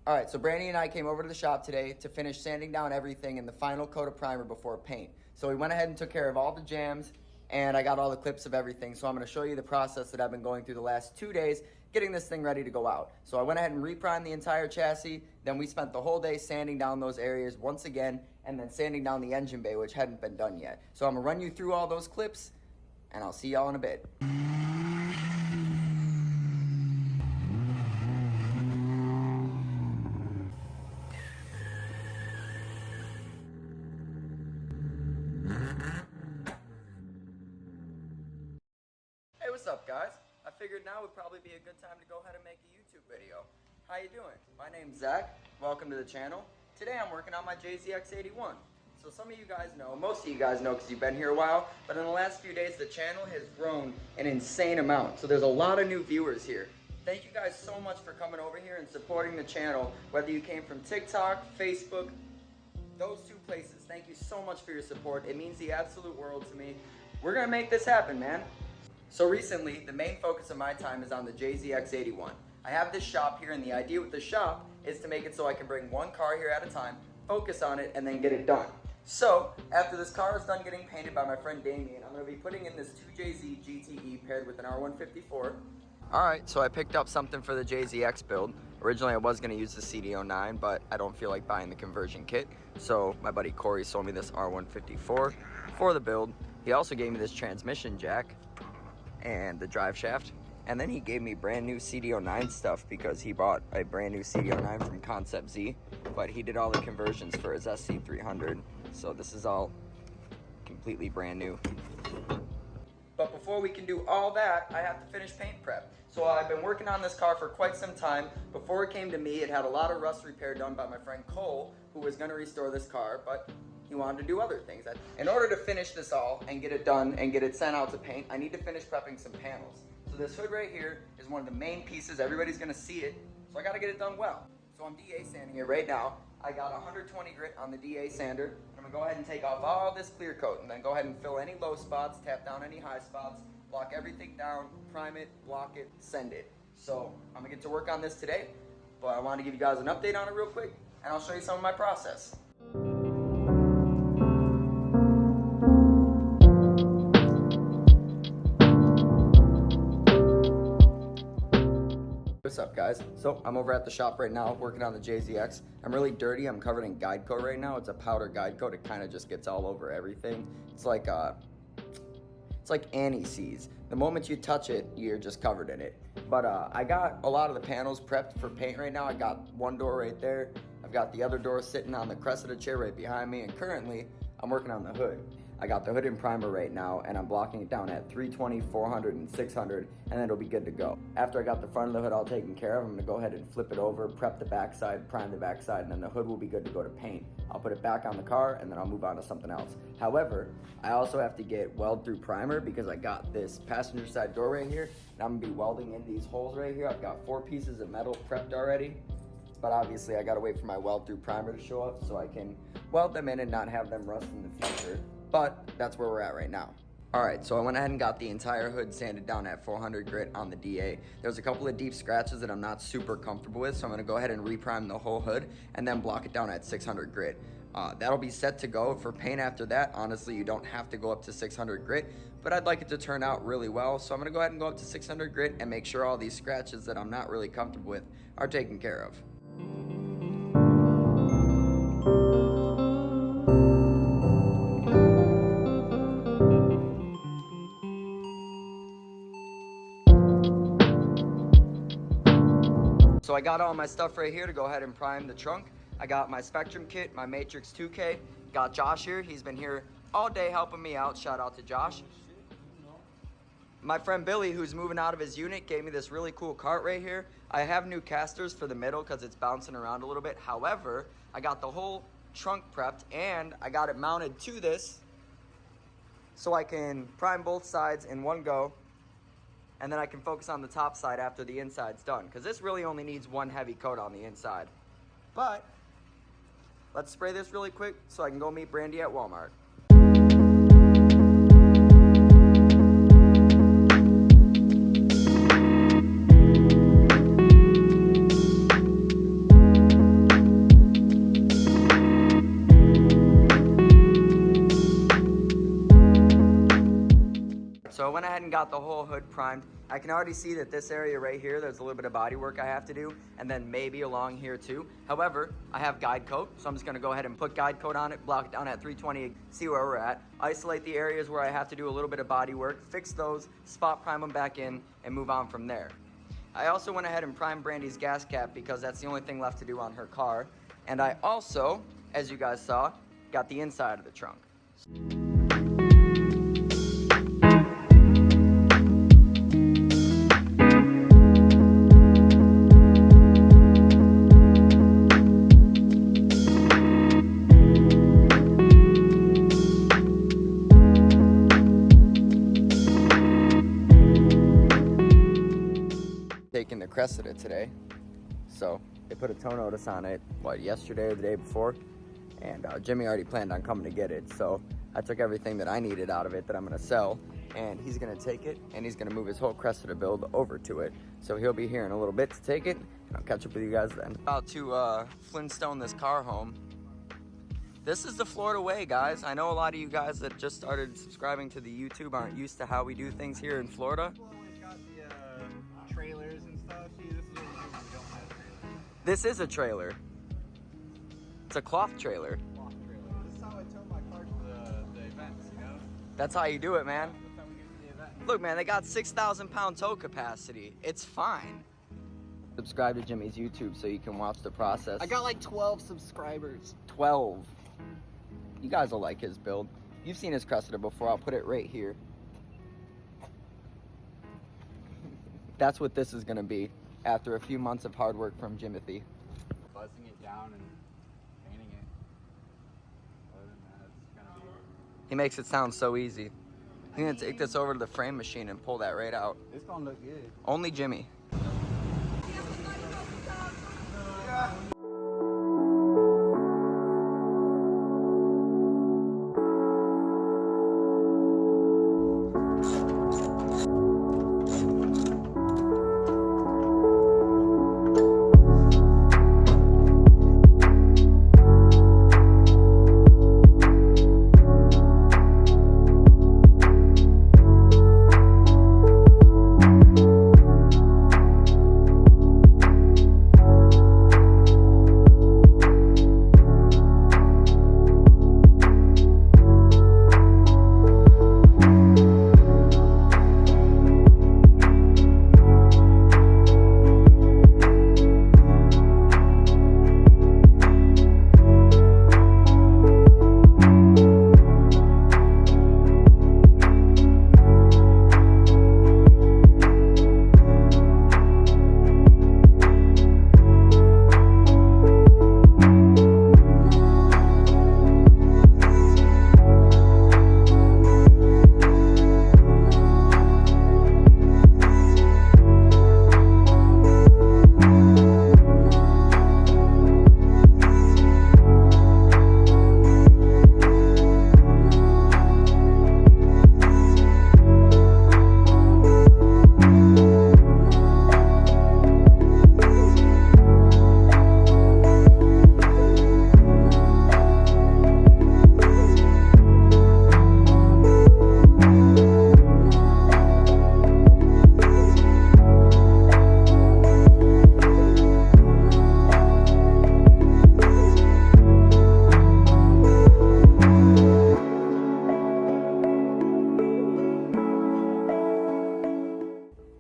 All right, so Brandy and I came over to the shop today to finish sanding down everything and the final coat of primer before paint. So we went ahead and took care of all the jams, and I got all the clips of everything. So I'm gonna show you the process that I've been going through the last 2 days, getting this thing ready to go out. So I went ahead and reprimed the entire chassis, then we spent the whole day sanding down those areas once again, and then sanding down the engine bay, which hadn't been done yet. So I'm gonna run you through all those clips, and I'll see y'all in a bit. Hey, what's up, guys? I figured now would probably be a good time to go ahead and make a YouTube video. How you doing? My name's Zach. Welcome to the channel. Today I'm working on my JZX81. So some of you guys know, most of you guys know because you've been here a while, but in the last few days the channel has grown an insane amount. So there's a lot of new viewers here. Thank you guys so much for coming over here and supporting the channel, whether you came from TikTok, Facebook, those two places. Thank you so much for your support. It means the absolute world to me. We're gonna make this happen, man. So recently, the main focus of my time is on the JZX81. I have this shop here, and the idea with the shop is to make it so I can bring one car here at a time, focus on it, and then get it done. So, after this car is done getting painted by my friend Damien, I'm going to be putting in this 2JZ GTE paired with an R154. Alright, so I picked up something for the JZX build. Originally I was going to use the CD09, but I don't feel like buying the conversion kit. So my buddy Corey sold me this R154 for the build. He also gave me this transmission jack and the drive shaft, and then he gave me brand new CD09 stuff because he bought a brand new CD09 from Concept Z, but he did all the conversions for his SC300, so this is all completely brand new. But before we can do all that, I have to finish paint prep. So I've been working on this car for quite some time. Before it came to me, it had a lot of rust repair done by my friend Cole, who was going to restore this car, but he wanted to do other things. In order to finish this all and get it done and get it sent out to paint, I need to finish prepping some panels. So this hood right here is one of the main pieces. Everybody's gonna see it, so I gotta get it done well. So I'm DA sanding it right now. I got 120 grit on the DA sander, and I'm gonna go ahead and take off all this clear coat and then go ahead and fill any low spots, tap down any high spots, block everything down, prime it, block it, send it. So I'm gonna get to work on this today, but I wanted to give you guys an update on it real quick, and I'll show you some of my process. What's up, guys? So I'm over at the shop right now working on the JZX. I'm really dirty. I'm covered in guide coat right now. It's a powder guide coat. It kind of just gets all over everything. It's like anti-seize. The moment you touch it, you're just covered in it. But I got a lot of the panels prepped for paint right now. I got one door right there. I've got the other door sitting on the Cressida chair right behind me, and currently I'm working on the hood. I got the hood in primer right now, and I'm blocking it down at 320, 400, and 600, and then it'll be good to go. After I got the front of the hood all taken care of, I'm gonna go ahead and flip it over, prep the backside, prime the backside, and then the hood will be good to go to paint. I'll put it back on the car, and then I'll move on to something else. However, I also have to get weld through primer because I got this passenger side door right here, and I'm gonna be welding in these holes right here. I've got 4 pieces of metal prepped already, but obviously I gotta wait for my weld through primer to show up so I can weld them in and not have them rust in the future. But that's where we're at right now. Alright, so I went ahead and got the entire hood sanded down at 400 grit on the DA. There's a couple of deep scratches that I'm not super comfortable with, so I'm going to go ahead and reprime the whole hood and then block it down at 600 grit. That'll be set to go for paint after that. Honestly, you don't have to go up to 600 grit, but I'd like it to turn out really well, so I'm going to go ahead and go up to 600 grit and make sure all these scratches that I'm not really comfortable with are taken care of. So I got all my stuff right here to go ahead and prime the trunk. I got my Spectrum kit, my Matrix 2K. Got Josh here. He's been here all day helping me out. Shout out to Josh. My friend Billy, who's moving out of his unit, gave me this really cool cart right here. I have new casters for the middle because it's bouncing around a little bit. However, I got the whole trunk prepped and I got it mounted to this so I can prime both sides in one go. And then I can focus on the top side after the inside's done, because this really only needs one heavy coat on the inside. But let's spray this really quick so I can go meet Brandy at Walmart. got the whole hood primed. I can already see that this area right here, there's a little bit of body work I have to do, and then maybe along here too. However, I have guide coat, so I'm just gonna go ahead and put guide coat on it, block it down at 320, see where we're at, isolate the areas where I have to do a little bit of body work, fix those, spot prime them back in, and move on from there. I also went ahead and primed Brandy's gas cap because that's the only thing left to do on her car. And I also, as you guys saw, got the inside of the trunk. Taking the Cressida today, so they put a tow notice on it, what, yesterday or the day before, and Jimmy already planned on coming to get it, so I took everything that I needed out of it that I'm gonna sell, and he's gonna take it and he's gonna move his whole Cressida build over to it, so he'll be here in a little bit to take it, and I'll catch up with you guys then. About to Flintstone this car home. This is the Florida way, guys. I know a lot of you guys that just started subscribing to the YouTube aren't used to how we do things here in Florida. Trailers and stuff. See, this is what we do when we don't have trailers. This is a trailer. It's a cloth trailer. Cloth trailer. This is how I tow my car to the events, you know? That's how you do it, man. That's how we do the event. Look, man, they got 6,000 pound tow capacity. It's fine. Subscribe to Jimmy's YouTube so you can watch the process. I got like 12 subscribers. 12. You guys will like his build. You've seen his Cressida before. I'll put it right here. That's what this is gonna be after a few months of hard work from Jimothy. Buzzing it down and painting it. Other than that, it's gonna be... He makes it sound so easy. I'm gonna take this over to the frame machine and pull that right out. It's gonna look good. Only Jimmy.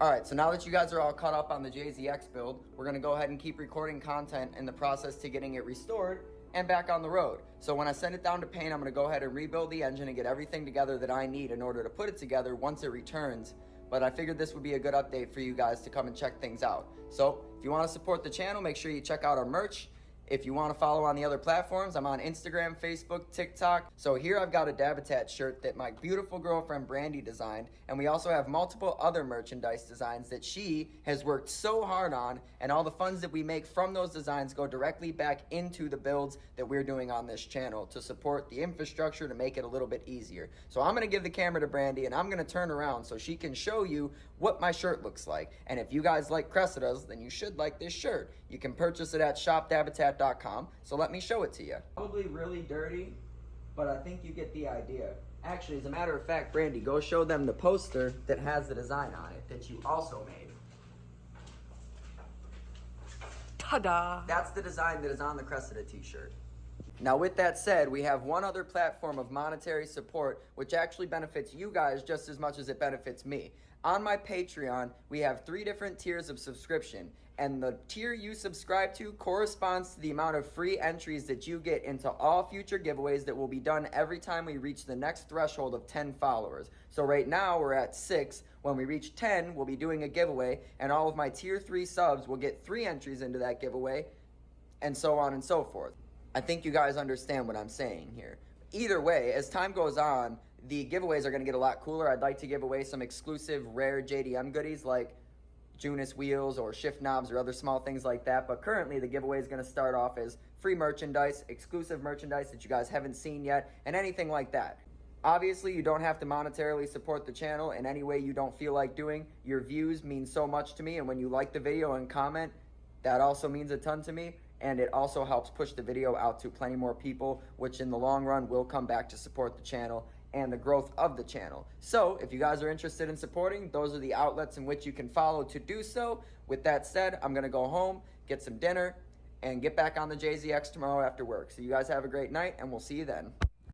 Alright, so now that you guys are all caught up on the JZX build, we're going to go ahead and keep recording content in the process to getting it restored and back on the road. So when I send it down to paint, I'm going to go ahead and rebuild the engine and get everything together that I need in order to put it together once it returns. But I figured this would be a good update for you guys to come and check things out. So if you want to support the channel, make sure you check out our merch. If you want to follow on the other platforms, I'm on Instagram, Facebook, TikTok. So here I've got a Dabitat shirt that my beautiful girlfriend Brandy designed, and we also have multiple other merchandise designs that she has worked so hard on, and all the funds that we make from those designs go directly back into the builds that we're doing on this channel to support the infrastructure to make it a little bit easier. So I'm going to give the camera to Brandy, and I'm going to turn around so she can show you what my shirt looks like. And if you guys like Cressidas, then you should like this shirt. You can purchase it at shopdabitat.com. So let me show it to you. Probably really dirty, but I think you get the idea. Actually, as a matter of fact, Brandy, go show them the poster that has the design on it that you also made. Ta-da! That's the design that is on the Cressida t-shirt. Now with that said, we have one other platform of monetary support which actually benefits you guys just as much as it benefits me. On my Patreon, we have 3 different tiers of subscription, and the tier you subscribe to corresponds to the amount of free entries that you get into all future giveaways that will be done every time we reach the next threshold of 10 followers. So right now we're at 6. When we reach 10, we'll be doing a giveaway, and all of my tier 3 subs will get 3 entries into that giveaway, and so on and so forth. I think you guys understand what I'm saying here. Either way, as time goes on, the giveaways are going to get a lot cooler. I'd like to give away some exclusive rare JDM goodies like Junis wheels or shift knobs or other small things like that. But currently the giveaway is going to start off as free merchandise, exclusive merchandise that you guys haven't seen yet, and anything like that. Obviously, you don't have to monetarily support the channel in any way you don't feel like doing. Your views mean so much to me, and when you like the video and comment, that also means a ton to me. And it also helps push the video out to plenty more people, which in the long run will come back to support the channel and the growth of the channel. So if you guys are interested in supporting, those are the outlets in which you can follow to do so. With that said, I'm gonna go home, get some dinner, and get back on the JZX tomorrow after work. So you guys have a great night, and we'll see you then.